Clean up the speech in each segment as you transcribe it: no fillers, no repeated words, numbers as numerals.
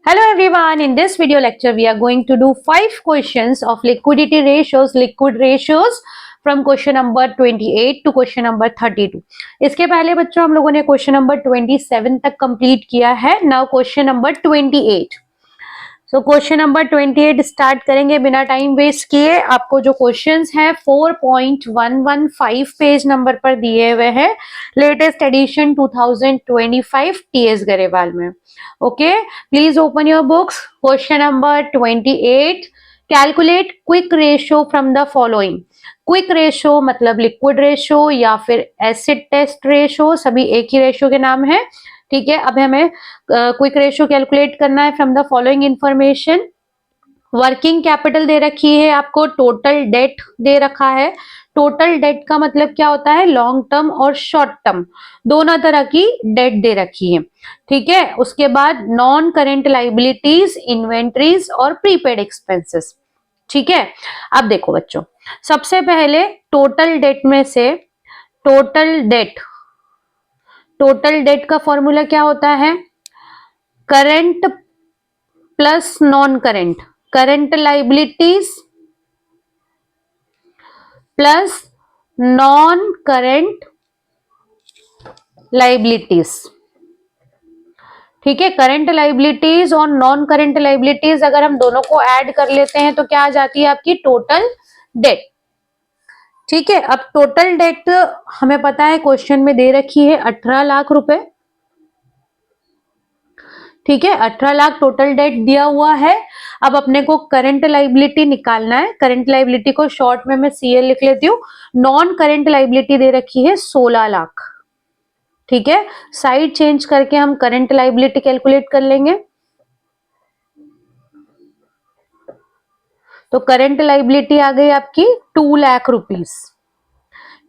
Hello everyone, in this video lecture we are going to do 5 questions of liquidity ratios, liquid ratios from question number 28 to question number 32. इसके पहले बच्चों हम लोगों ने question number 27 तक complete किया है. Now question number 28. So question number 28 start करेंगे बिना टाइम वेस्ट किए. आपको जो क्वेश्चंस हैं 4.115 पेज नंबर पर दिए हुए हैं, लेटेस्ट एडिशन 2025 टीएस गरेवाल में. Okay, please open your books. Question number 28, calculate quick ratio from the following. Quick ratio मतलब लिक्विड रेशियो या फिर एसिड टेस्ट रेशियो, सभी एक ही रेशियो के नाम है. ठीक है, अब हमें क्विक रेशियो कैलकुलेट करना है from the following information. Working capital दे रखी है आपको, टोटल डेट दे रखा है. टोटल डेट का मतलब क्या होता है, लॉन्ग टर्म और शॉर्ट टर्म दोनों तरह की डेट दे रखी है. ठीक है, उसके बाद नॉन करेंट लाइबिलिटीज, इन्वेंट्रीज और प्रीपेड एक्सपेंसेस. ठीक है, अब देखो बच्चों, सबसे पहले टोटल डेट में से टोटल डेट का फॉर्मूला क्या होता है, current plus non current, current liabilities plus non current liabilities. ठीक है, करंट लाइबिलिटीज और नॉन करंट लाइबिलिटीज अगर हम दोनों को ऐड कर लेते हैं तो क्या आ जाती है आपकी टोटल डेट. ठीक है, अब टोटल डेट हमें पता है क्वेश्चन में दे रखी है 18 लाख रुपए. ठीक है, 18 लाख टोटल डेट दिया हुआ है. अब अपने को करंट लाइबिलिटी निकालना है. करंट लाइबिलिटी को शॉर्ट में मैं सीएल लिख लेती हूँ. नॉन करंट लाइबिलिटी दे रखी है 16 लाख. ठीक है, साइड चेंज करके हम करंट लाइबिलिटी कैलकुलेट कर लेंगे. तो करंट लाइबिलिटी आ गई आपकी 2 लाख रुपीस.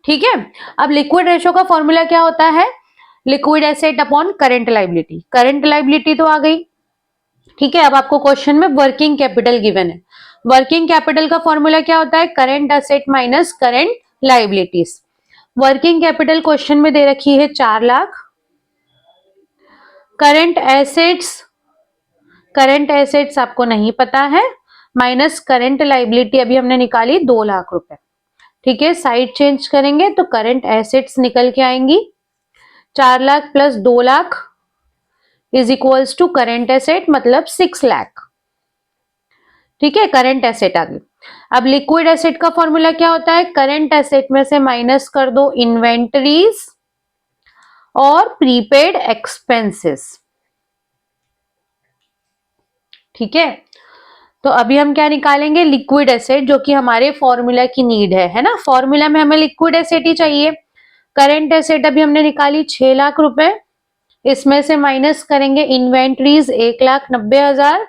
ठीक है, अब लिक्विड रेशियो का फॉर्मूला क्या होता है, liquid asset upon current liability. Current liability तो आ गई. ठीक है, अब आपको क्वेश्चन में वर्किंग कैपिटल गिवन है. वर्किंग कैपिटल का फॉर्मूला क्या होता है, current asset minus current liabilities. Working capital question में दे रखी है 4 लाख. करंट एसेट्स आपको नहीं पता है, माइनस करंट लाइबिलिटी अभी हमने निकाली 2 लाख रुपए. ठीक है, साइड चेंज करेंगे तो करंट एसेट्स निकल के आएंगी. 4 lakh plus 2 lakh is equals to current asset मतलब 6 लाख. ठीक है, करंट एसेट आ गई. अब लिक्विड एसेट का फॉर्मूला क्या होता है, करंट एसेट में से माइनस कर दो इन्वेंटरीज और प्रीपेड एक्सपेंसेस. ठीक है, तो अभी हम क्या निकालेंगे, लिक्विड एसेट, जो कि हमारे फॉर्मूला की नीड है ना. फॉर्मूला में हमें लिक्विड एसेट ही चाहिए. करंट एसेट अभी हमने निकाली 6 लाख रुपए. इसमें से माइनस करेंगे इन्वेंट्रीज 1,90,000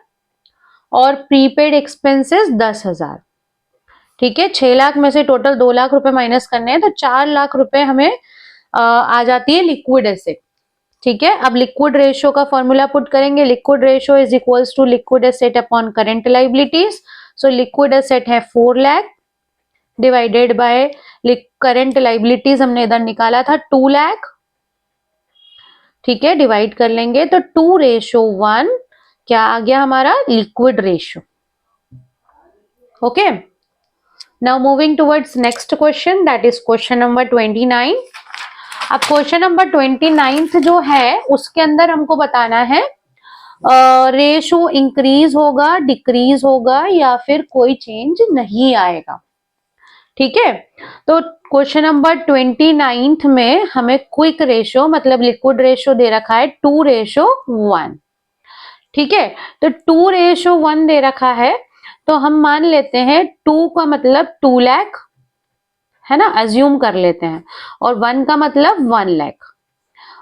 और प्रीपेड एक्सपेंसेस 10,000. ठीक है, 6 लाख में से टोटल 2 लाख रुपए माइनस करने हैं तो 4 लाख रुपए हमें आ जाती है लिक्विड एसेट. ठीक है, अब लिक्विड रेशियो का फॉर्मूला पुट करेंगे. Liquid ratio is equals to liquid asset upon current liabilities. So liquid asset है 4 lakh divided by current liabilities हमने इधर निकाला था 2 लाख. ठीक है, डिवाइड कर लेंगे तो 2:1 क्या आ गया हमारा, liquid ratio. Okay, now moving towards next question, that is question number 29. अब क्वेश्चन नंबर 29 जो है उसके अंदर हमको बताना है रेशो इंक्रीज होगा, डिक्रीज होगा या फिर कोई चेंज नहीं आएगा. ठीक है, तो क्वेश्चन नंबर 29 में हमें क्विक रेशो मतलब लिक्विड रेशो दे रखा है 2:1. ठीक है, तो 2:1 दे रखा है तो हम मान लेते हैं 2 का मतलब 2 लाख है ना, अज्यूम कर लेते हैं, और 1 का मतलब 1 लाख.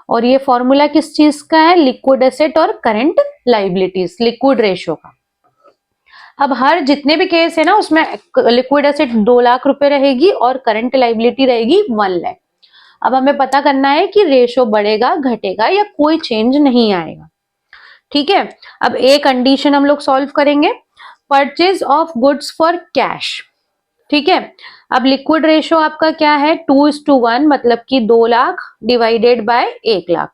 और ये फॉर्मूला किस चीज का है, लिक्विड एसेट और करंट लाइबिलिटीज, लिक्विड रेशियो का. अब हर जितने भी केस है ना उसमें लिक्विड एसेट 2 लाख रुपए रहेगी और करंट लाइबिलिटी रहेगी 1 लाख. अब हमें पता करना है कि रेशो बढ़ेगा घटेगा या कोई चेंज नहीं आएगा. ठीक है, अब एक कंडीशन हम लोग सॉल्व करेंगे, purchase of goods for cash. ठीक है, अब लिक्विड रेशियो आपका क्या है 2:1 मतलब कि 2 लाख डिवाइडेड बाय 1 लाख.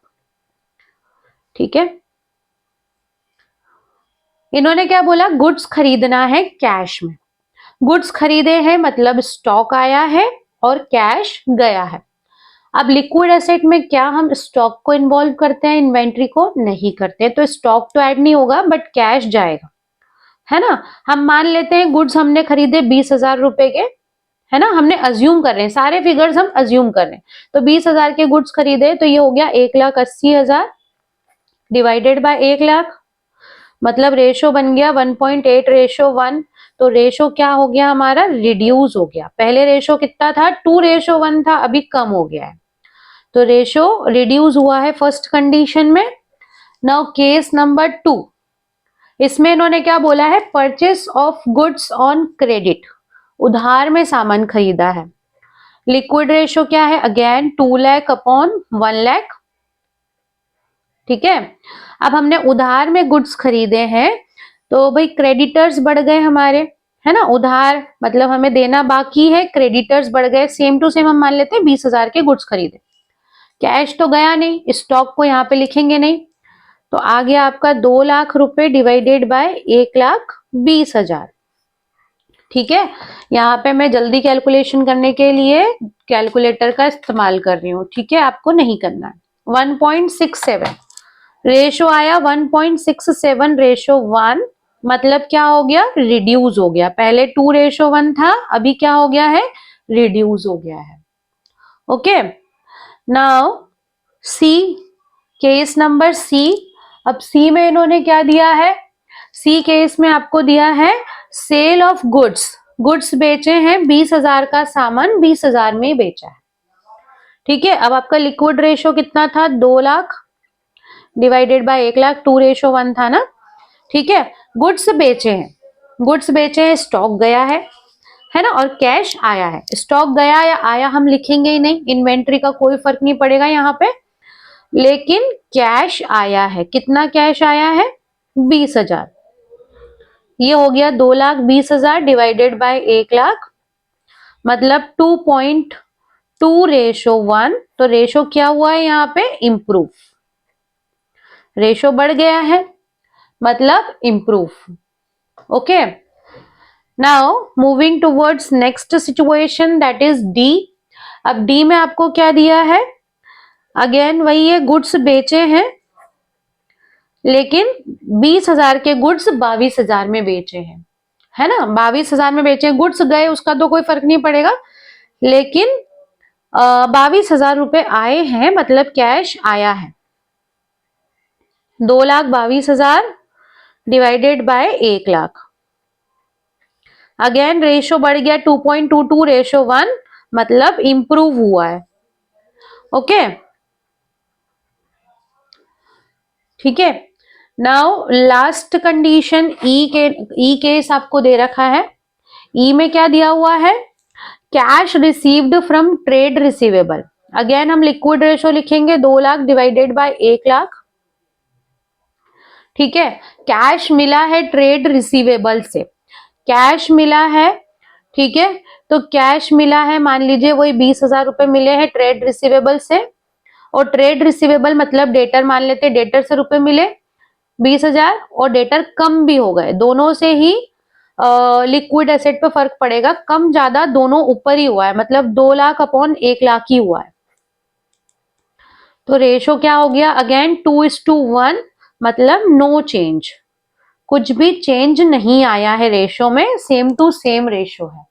ठीक है, इन्होंने क्या बोला, गुड्स खरीदना है कैश में। गुड्स खरीदे हैं मतलब स्टॉक आया है और कैश गया है। अब लिक्विड एसेट में क्या हम स्टॉक को इन्वॉल्व करते हैं, इन्वेंट्री को नहीं करते, तो स्टॉक तो ऐड नहीं होगा बट कैश जाएगा, है ना। हम मान लेते हैं गुड्स हमने खरीदे 20,000 रुपए के, है ना, हमने अज्यूम कर रहे हैं, सारे फिगर्स हम अज्यूम कर रहे हैं। तो 20,000 के गुड्स खरीदे तो ये हो गया 1,80,000 डिवाइडेड बाय 1,00,000, मतलब रेशो बन गया 1.8:1। तो रेशो क्या हो गया हमारा, रिड्यूस हो गया। पहले रेशो कितना था, 2:1 था, अभी कम हो गया है। तो रेशो रिड्यूस हुआ है फर्स्ट कंडीशन में। नाउ केस नंबर 2, इसमें इन्होंने क्या बोला है, purchase of goods on credit, उधार में सामान खरीदा है। लिक्विड रेशो क्या है, अगेन 2 लाख अपॉन 1 लाख। ठीक है, अब हमने उधार में गुड्स खरीदे हैं तो भाई क्रेडिटर्स बढ़ गए हमारे, है ना, उधार मतलब हमें देना बाकी है, क्रेडिटर्स बढ़ गए। सेम टू सेम हम मान लेते हैं 20,000 के गुड्स खरीदे, कैश तो गया नहीं, स्टॉक को यहाँ पे लिखेंगे नहीं, तो आ गया आपका 2 लाख रुपए डिवाइडेड बाय 1,20,000। ठीक है, यहाँ पे मैं जल्दी कैलकुलेशन करने के लिए कैलकुलेटर का इस्तेमाल कर रही हूँ, ठीक है, आपको नहीं करना है। 1.67 रेशो आया, 1.67:1, मतलब क्या हो गया, रिड्यूस हो गया। पहले 2:1 था, अभी क्या हो गया है, रिड्यूस हो गया है। Okay, now see, case number C. अब सी में इन्होंने क्या दिया है, सी केस में आपको दिया है सेल ऑफ गुड्स, गुड्स बेचे हैं 20,000 का सामान 20,000 में बेचा है। ठीक है, अब आपका लिक्विड रेशो कितना था, 2 लाख डिवाइडेड बाय 1,00,000, 2:1 था ना। ठीक है, गुड्स बेचे हैं, गुड्स बेचे हैं, स्टॉक गया है ना, और कैश आया है। स्टॉक गया या आया हम लिखेंगे ही नहीं, इन्वेंट्री का कोई फर्क नहीं पड़ेगा यहाँ पे, लेकिन कैश आया है। कितना कैश आया है, 20,000। ये हो गया 2,20,000 डिवाइडेड बाय 1,00,000, मतलब 2.2:1। तो रेशो क्या हुआ है यहाँ पे, इंप्रूव, रेशो बढ़ गया है मतलब improve. Okay, now moving towards next situation, that is D. अब डी में आपको क्या दिया है, अगेन वही है, गुड्स बेचे हैं लेकिन 20,000 के गुड्स 22,000 में बेचे हैं, है ना, 22,000 में बेचे हैं। गुड्स गए उसका तो कोई फर्क नहीं पड़ेगा, लेकिन 22,000 रुपए आए हैं, मतलब कैश आया है। 2,22,000 डिवाइडेड बाय 1,00,000, अगेन रेशो बढ़ गया 2.22:1, मतलब इंप्रूव हुआ है। ओके, ठीक है, नाउ लास्ट कंडीशन ई के, ई केस आपको दे रखा है। ई में क्या दिया हुआ है, cash received from trade receivable. Again हम लिक्विड रेशो लिखेंगे, 2 लाख डिवाइडेड बाय 1,00,000। ठीक है, कैश मिला है ट्रेड रिसीवेबल से, कैश मिला है, ठीक है, तो कैश मिला है, मान लीजिए वही 20,000 रुपए मिले हैं ट्रेड रिसीवेबल से, और ट्रेड रिसीवेबल मतलब डेटर मान लेते, डेटर से रुपए मिले 20,000 और डेटर कम भी हो गए, दोनों से ही लिक्विड एसेट पे फर्क पड़ेगा, कम ज्यादा दोनों ऊपर ही हुआ है, मतलब 2 लाख अपॉन 1,00,000 ही हुआ है। तो रेशो क्या हो गया, अगेन 2:1, मतलब नो चेंज, कुछ भी चेंज नहीं आया है रेशो में, सेम टू सेम रेशो है।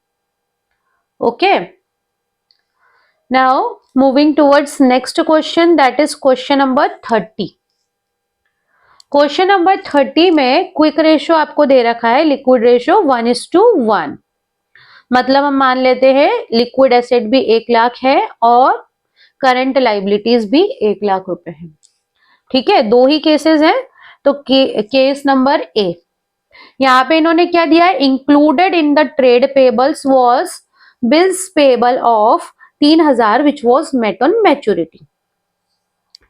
Okay, now moving towards next question, that is question number 30। Question number 30 में क्विक रेशो आपको दे रखा है, लिक्विड रेशो 1:1, मतलब हम मान लेते हैं लिक्विड एसेट भी 1,00,000 है और करंट लाइबिलिटीज भी 1,00,000 रुपए है। ठीक है, दो ही केसेस हैं, तो केस नंबर ए, यहाँ पे इन्होंने क्या दिया है, included in the trade payables was bills payable of 3,000 which was met on maturity.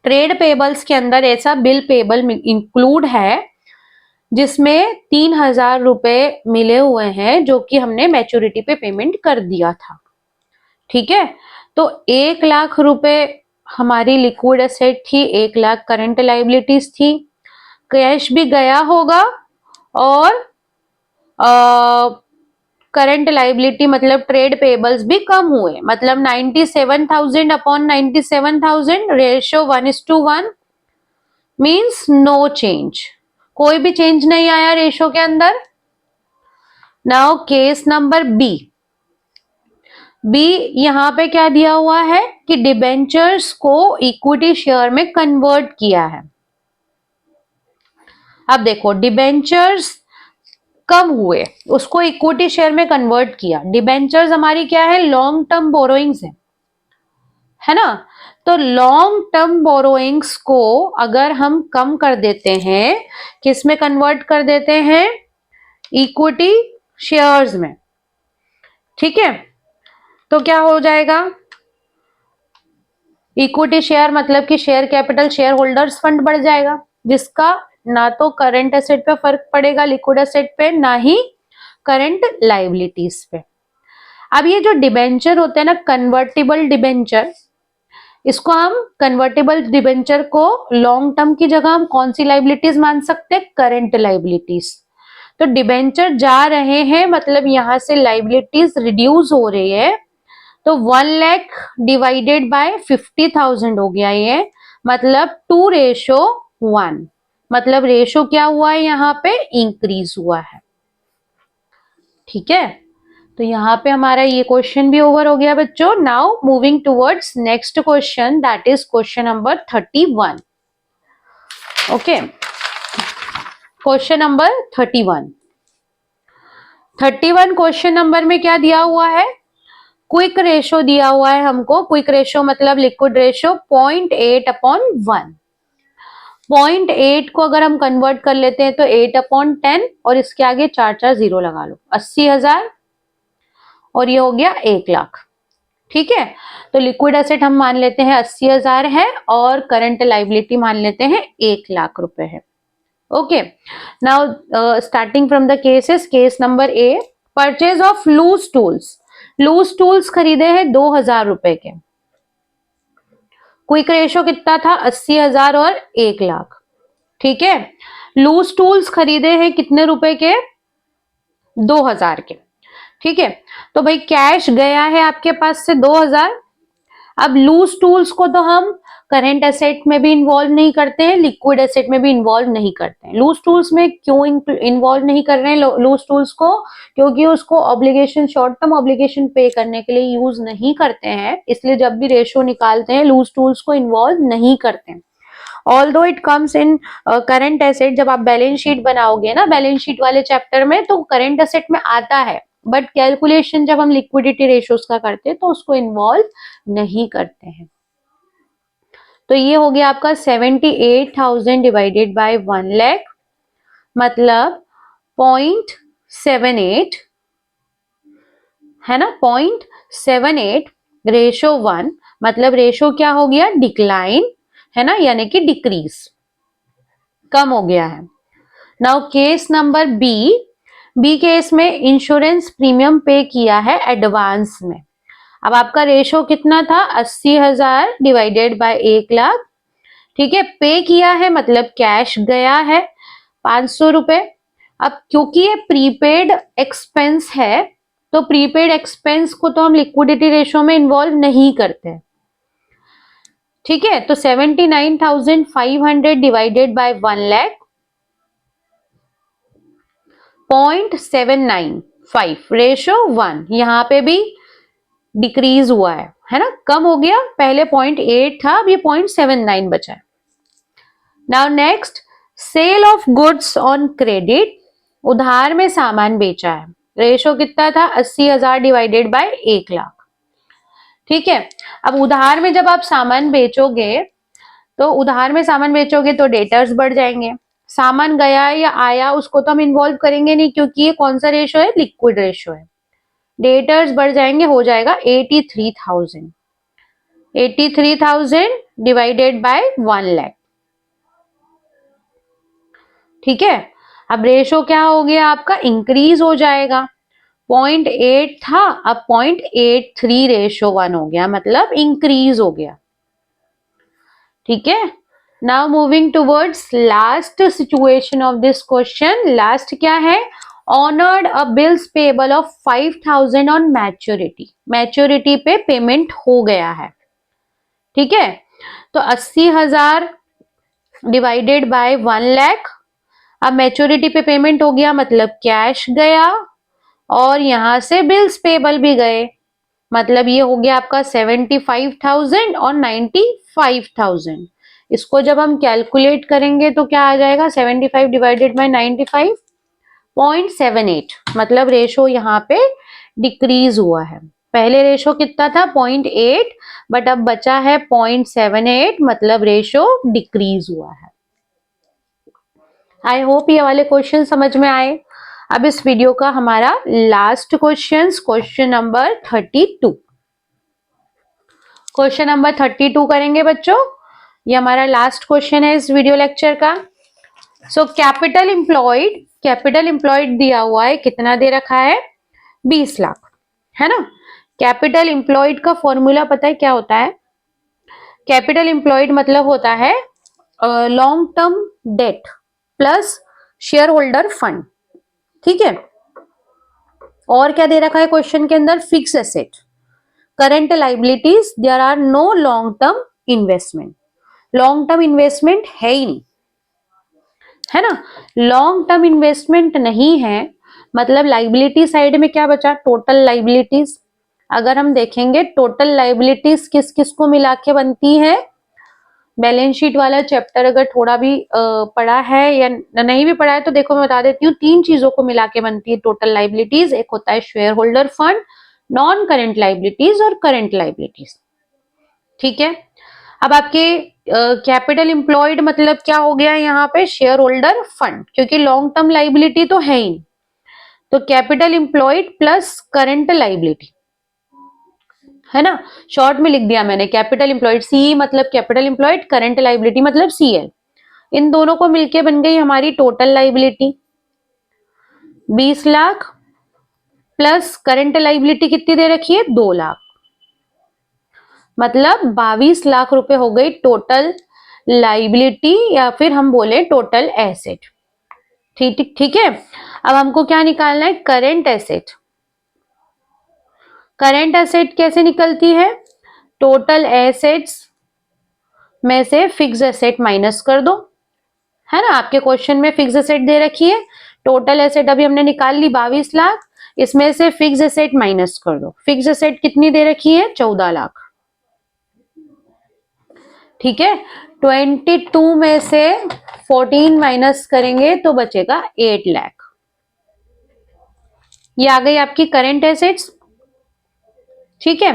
Trade payables के अंदर ऐसा बिल पेबल इंक्लूड है जिसमें 3,000 रुपए मिले हुए हैं, जो कि हमने मैच्योरिटी पे पेमेंट कर दिया था। ठीक है, तो 1,00,000 रुपए हमारी लिक्विड एसेट थी, 1,00,000 करंट लाइबिलिटीज थी, कैश भी गया होगा और करंट लाइबिलिटी मतलब ट्रेड पेबल्स भी कम हुए, मतलब 97,000 upon 97,000 ratio 1:1 means no change, कोई भी चेंज नहीं आया रेशियो के अंदर। नाउ केस नंबर बी, यहां पे क्या दिया हुआ है कि डिबेंचर्स को इक्विटी शेयर में कन्वर्ट किया है। अब देखो डिबेंचर्स कम हुए, उसको इक्विटी शेयर में कन्वर्ट किया। डिबेंचर्स हमारी क्या है, लॉन्ग टर्म बोरोइंग्स है ना। तो लॉन्ग टर्म बोरोइंग्स को अगर हम कम कर देते हैं, किस में कन्वर्ट कर देते हैं, इक्विटी शेयर्स में, ठीक है। तो क्या हो जाएगा, इक्विटी शेयर मतलब कि share capital share holders fund बढ़ जाएगा, जिसका ना तो करंट एसेट पे फर्क पड़ेगा लिक्विड एसेट पे, ना ही करंट लाइबिलिटीज पे। अब ये जो डिबेंचर होते हैं ना, कन्वर्टिबल डिबेंचर, इसको हम कन्वर्टेबल डिबेंचर को लॉन्ग टर्म की जगह हम कौन सी लाइबिलिटीज मान सकते हैं, करंट लाइबिलिटीज। तो डिबेंचर जा रहे हैं मतलब यहां से लाइबिलिटीज रिड्यूस हो रही है, तो 1 लाख डिवाइडेड बाय 50,000 हो गया ये, मतलब 2:1, मतलब रेशो क्या हुआ है, यहाँ पे इंक्रीज हुआ है, ठीक है। तो यहाँ पे हमारा ये क्वेश्चन भी ओवर हो गया बच्चों। Now moving towards next question, that is question number 31। Okay, question number 31 question number में क्या दिया हुआ है, क्विक रेशो दिया हुआ है हमको। क्विक रेशो मतलब लिक्विड रेशो 0.8/1। 0.8 को अगर हम कन्वर्ट कर लेते हैं तो 8/10 और इसके आगे 4 0 लगा लो, 80,000 और ये हो गया 1 लाख, ठीक है। तो लिक्विड एसेट हम मान लेते हैं 80,000 है और करंट लाइबिलिटी मान लेते हैं 1 लाख रुपए है। Okay, now starting from the cases, case number A, purchase of loose tools. Loose tools खरीदे हैं 2,000 रुपए के, क्विक रेशो कितना था, 80,000 और 1 लाख, ठीक है। लूज टूल्स खरीदे हैं कितने रुपए के, 2,000 के, ठीक है। तो भाई कैश गया है आपके पास से 2,000। अब लूज टूल्स को तो हम करेंट एसेट में भी इन्वॉल्व नहीं करते हैं, लिक्विड एसेट में भी इन्वॉल्व नहीं करते हैं। लूज टूल्स में क्यों इन्वॉल्व नहीं कर रहे हैं लूज टूल्स को, क्योंकि उसको ऑब्लिगेशन, शॉर्ट टर्म ऑब्लिगेशन पे करने के लिए यूज नहीं करते हैं, इसलिए जब भी रेशो निकालते हैं लूज टूल्स को इन्वॉल्व नहीं करते हैं। Although it comes in current asset, जब आप बैलेंस शीट बनाओगे ना, बैलेंस शीट वाले चैप्टर में, तो करंट एसेट में आता है, बट कैलकुलेशन जब हम लिक्विडिटी रेशियोज का करते हैं तो उसको इन्वॉल्व नहीं करते हैं। तो ये हो गया आपका 78,000 डिवाइडेड बाय 1 लाख, मतलब 0.78 है ना, 0.78 रेशो 1, मतलब रेशो क्या हो गया, डिक्लाइन है ना, यानी कि डिक्रीज, कम हो गया है। नाउ केस नंबर बी केस में इंश्योरेंस प्रीमियम पे किया है एडवांस में। अब आपका रेशो कितना था, 80,000 डिवाइडेड बाय 1 लाख, ठीक है। पे किया है मतलब कैश गया है 500 रुपए। अब क्योंकि ये प्रीपेड एक्सपेंस है, तो प्रीपेड एक्सपेंस को तो हम लिक्विडिटी रेशो में इन्वॉल्व नहीं करते, ठीक है। तो 79,500 डिवाइडेड बाय 1 लाख, 0.795 रेशो 1, यहां पे भी डिक्रीज हुआ है ना, कम हो गया, पहले 0.8 था, अब ये 0.79 बचा है। Now next, sale of goods on credit, उधार में सामान बेचा है, रेशो कितना था, 80,000 डिवाइडेड बाय 1 लाख, ठीक है। अब उधार में जब आप सामान बेचोगे, तो उधार में सामान बेचोगे तो डेटर्स बढ़ जाएंगे, सामान गया या आया उसको तो हम इन्वॉल्व करेंगे नहीं, क्योंकि ये कौन सा रेशो है, लिक्विड रेशो है। डेटर्स बढ़ जाएंगे, हो जाएगा 83,000, 83,000 डिवाइडेड बाय 1 लाख, ठीक है। अब रेशो क्या हो गया आपका, इंक्रीज हो जाएगा, 0.8 था, अब 0.83 रेशो 1 हो गया, मतलब इंक्रीज हो गया, ठीक है। Now moving towards last situation of this question. Last क्या है? Honoured a bills payable of 5000 on maturity. Maturity पे पेमेंट हो गया है, ठीक है। तो 80,000 डिवाइडेड बाय 1 लाख। अब मैच्योरिटी पे पेमेंट हो गया मतलब कैश गया, और यहां से बिल्स पेबल भी गए, मतलब ये हो गया आपका 75,000 और 95,000। इसको जब हम कैलकुलेट करेंगे तो क्या आ जाएगा? 75 डिवाइडेड बाय 95, 0.78, मतलब रेशो यहाँ पे डिक्रीज हुआ है। पहले रेशो कितना था? 0.8, बट अब बचा है 0.78, मतलब रेशो डिक्रीज हुआ है। आई होप ये वाले क्वेश्चन समझ में आए। अब इस वीडियो का हमारा last question number 32। Question number 32 करेंगे बच्चों, ये हमारा लास्ट क्वेश्चन है इस वीडियो लेक्चर का। सो कैपिटल एम्प्लॉयड दिया हुआ है, कितना दे रखा है? 20 लाख, है ना। कैपिटल एम्प्लॉयड का फॉर्मूला पता है क्या होता है? कैपिटल एम्प्लॉयड मतलब होता है long term debt plus share holder fund, ठीक है। और क्या दे रखा है क्वेश्चन के अंदर? Fix asset, current liabilities, there are no long term investment. Long term investment है ही नहीं, है ना। लॉन्ग टर्म इन्वेस्टमेंट नहीं है मतलब लाइबिलिटी साइड में क्या बचा? Total liabilities. अगर हम देखेंगे टोटल लाइबिलिटीज किस किस को मिला के बनती है, बैलेंस शीट वाला चैप्टर अगर थोड़ा भी पढ़ा है या नहीं भी पढ़ा है तो देखो मैं बता देती हूँ, 3 चीजों को मिला के बनती है टोटल लाइबिलिटीज। एक होता है share holder fund, non current liabilities और करेंट लाइबिलिटीज, ठीक है। अब आपके कैपिटल एम्प्लॉयड मतलब क्या हो गया यहाँ पे? शेयर होल्डर फंड, क्योंकि लॉन्ग टर्म लाइबिलिटी तो है ही। तो capital employed plus current liability, है ना। शॉर्ट में लिख दिया मैंने कैपिटल एम्प्लॉयड, सी मतलब कैपिटल एम्प्लॉयड, करंट लाइबिलिटी मतलब सीएल। इन दोनों को मिलके बन गई हमारी total liability 20 lakh, plus current liability कितनी दे रखी है? 2 लाख, मतलब 22 लाख रुपए हो गई टोटल लाइबिलिटी, या फिर हम बोले टोटल एसेट, ठीक ठीक है। अब हमको क्या निकालना है? Current asset. करेंट एसेट कैसे निकलती है? टोटल एसेट्स में से फिक्स एसेट माइनस कर दो, है ना। आपके क्वेश्चन में फिक्स एसेट दे रखी है, टोटल एसेट अभी हमने निकाल ली 22 लाख, इसमें से फिक्स एसेट माइनस कर दो। फिक्स एसेट कितनी दे रखी है? 14 लाख, ठीक है। 22 में से 14 माइनस करेंगे तो बचेगा 8 लाख। ये आ गई आपकी करंट एसेट्स, ठीक है।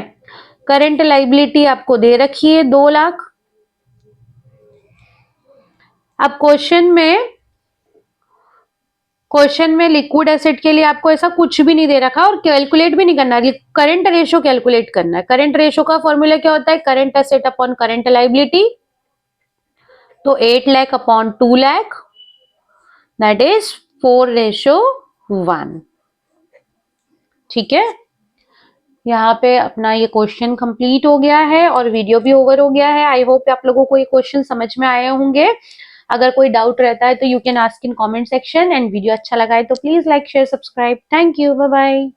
करंट लाइबिलिटी आपको दे रखी है 2 लाख। अब क्वेश्चन में लिक्विड एसेट के लिए आपको ऐसा कुछ भी नहीं दे रखा और कैलकुलेट भी नहीं करना, करंट रेशो कैलकुलेट करना है। करंट रेशो का फॉर्मूला क्या होता है? Current asset upon current liability. तो 8 lakh upon 2 lakh, that is 4:1, ठीक है। यहाँ पे अपना ये क्वेश्चन कंप्लीट हो गया है और वीडियो भी ओवर हो गया है। आई होप आप लोगों को ये क्वेश्चन समझ में आए होंगे। अगर कोई डाउट रहता है तो you can ask in comment section, and video अच्छा लगा है तो please like share subscribe. Thank you, bye bye.